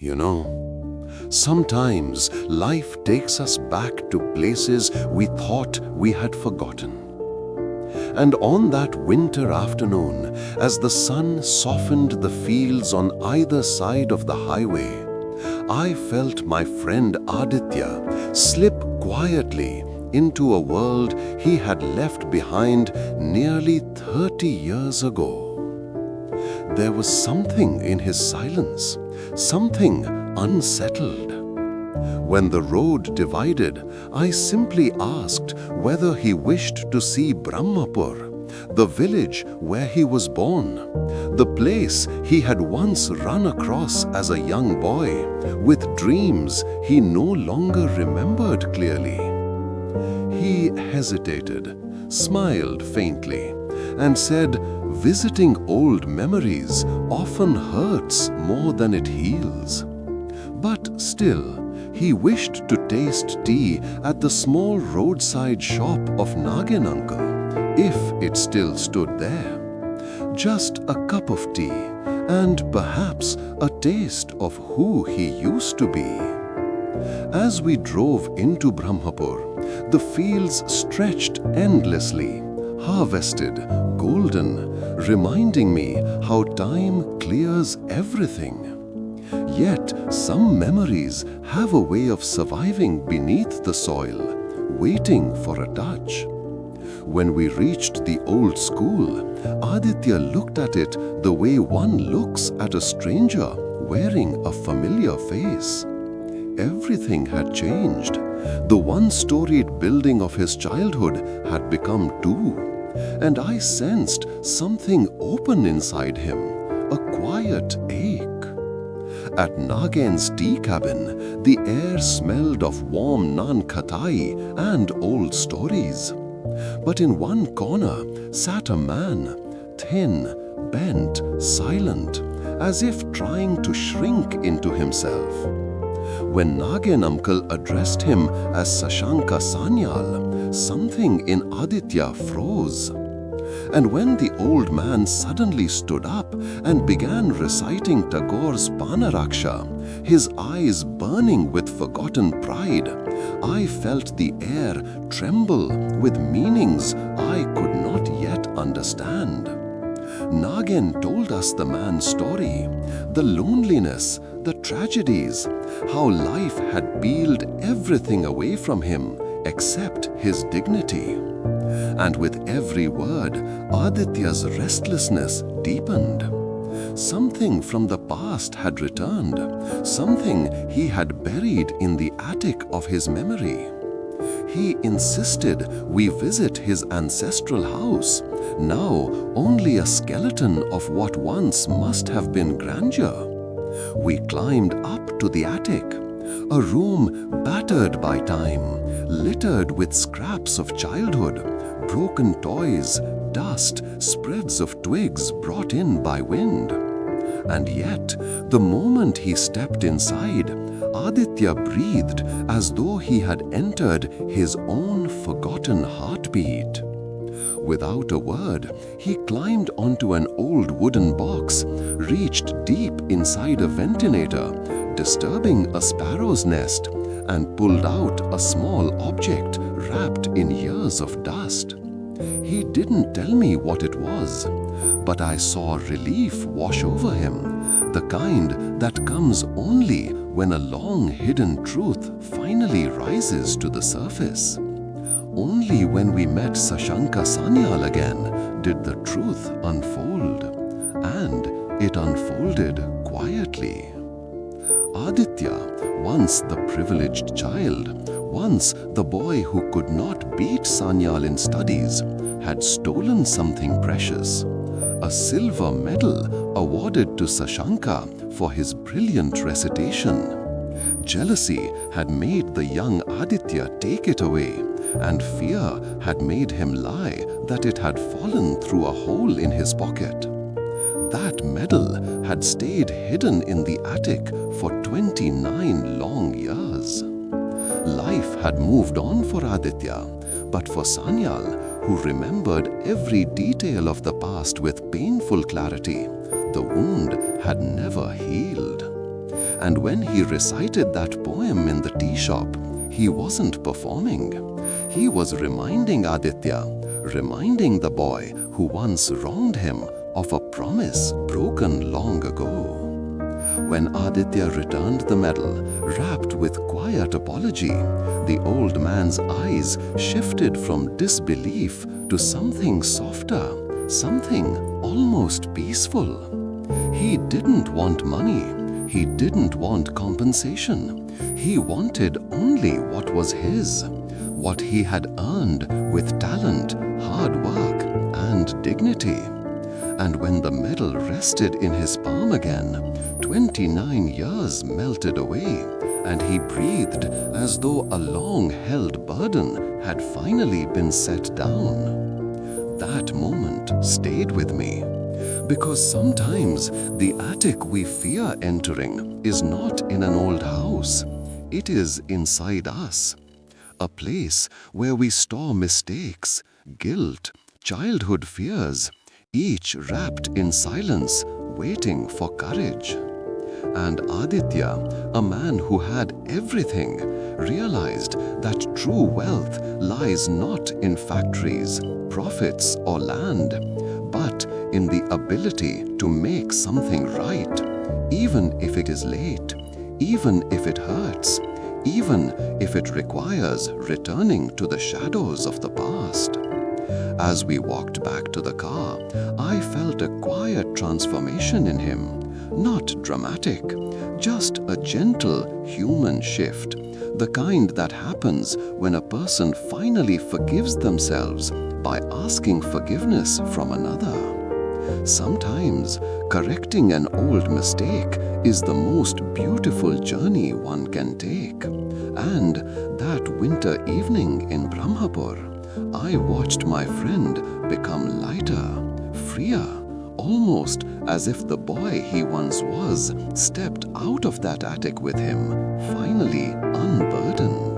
you know. Sometimes life takes us back to places we thought we had forgotten. And on that winter afternoon, as the sun softened the fields on either side of the highway, I felt my friend Aditya slip quietly into a world he had left behind nearly 30 years ago. There was something in his silence, something unsettled. When the road divided, I simply asked whether he wished to see Brahmapur, the village where he was born, the place he had once run across as a young boy, with dreams he no longer remembered clearly. He hesitated, smiled faintly, and said, "Visiting old memories often hurts more than it heals." But still, he wished to taste tea at the small roadside shop of Nagin uncle, if it still stood there. Just a cup of tea, and perhaps a taste of who he used to be. As we drove into Brahmapur, the fields stretched endlessly, harvested, golden, reminding me how time clears everything. Yet some memories have a way of surviving beneath the soil, waiting for a touch. When we reached the old school, Aditya looked at it the way one looks at a stranger wearing a familiar face. Everything had changed. The one-storied building of his childhood had become two, and I sensed something open inside him, a quiet ache. At Nagen's tea cabin, the air smelled of warm naan khatai and old stories. But in one corner sat a man, thin, bent, silent, as if trying to shrink into himself. When Nagen uncle addressed him as Sashanka Sanyal, something in Aditya froze. And when the old man suddenly stood up and began reciting Tagore's Panaraksha, his eyes burning with forgotten pride, I felt the air tremble with meanings I could not yet understand. Nagen told us the man's story, the loneliness, the tragedies, how life had peeled everything away from him except his dignity. And with every word, Aditya's restlessness deepened. Something from the past had returned, something he had buried in the attic of his memory. He insisted we visit his ancestral house, now only a skeleton of what once must have been grandeur. We climbed up to the attic, a room battered by time, littered with scraps of childhood, broken toys, dust, spreads of twigs brought in by wind. And yet, the moment he stepped inside, Aditya breathed as though he had entered his own forgotten heartbeat. Without a word, he climbed onto an old wooden box, reached deep inside a ventilator, disturbing a sparrow's nest, and pulled out a small object wrapped in years of dust. He didn't tell me what it was, but I saw relief wash over him, the kind that comes only when a long-hidden truth finally rises to the surface. Only when we met Sashanka Sanyal again did the truth unfold, and it unfolded quietly. Aditya, once the privileged child, once the boy who could not beat Sanyal in studies, had stolen something precious, a silver medal awarded to Sashanka for his brilliant recitation. Jealousy had made the young Aditya take it away, and fear had made him lie that it had fallen through a hole in his pocket. That medal had stayed hidden in the attic for 29 long years. Life had moved on for Aditya, but for Sanyal, who remembered every detail of the past with painful clarity, the wound had never healed. And when he recited that poem in the tea shop, he wasn't performing. He was reminding Aditya, reminding the boy who once wronged him of a promise broken long ago. When Aditya returned the medal, wrapped with quiet apology, the old man's eyes shifted from disbelief to something softer, something almost peaceful. He didn't want money. He didn't want compensation. He wanted only what was his, what he had earned with talent, hard work, and dignity. And when the medal rested in his palm again, 29 years melted away, and he breathed as though a long-held burden had finally been set down. That moment stayed with me, because sometimes the attic we fear entering is not in an old house. It is inside us, a place where we store mistakes, guilt, childhood fears, each wrapped in silence, waiting for courage. And Aditya, a man who had everything, realized that true wealth lies not in factories, profits, or land, but in the ability to make something right, even if it is late, even if it hurts, even if it requires returning to the shadows of the past. As we walked back to the car, I felt a quiet transformation in him. Not dramatic, just a gentle human shift, the kind that happens when a person finally forgives themselves by asking forgiveness from another. Sometimes correcting an old mistake is the most beautiful journey one can take. And that winter evening in Brahmapur, I watched my friend become lighter, freer, almost as if the boy he once was stepped out of that attic with him, finally unburdened.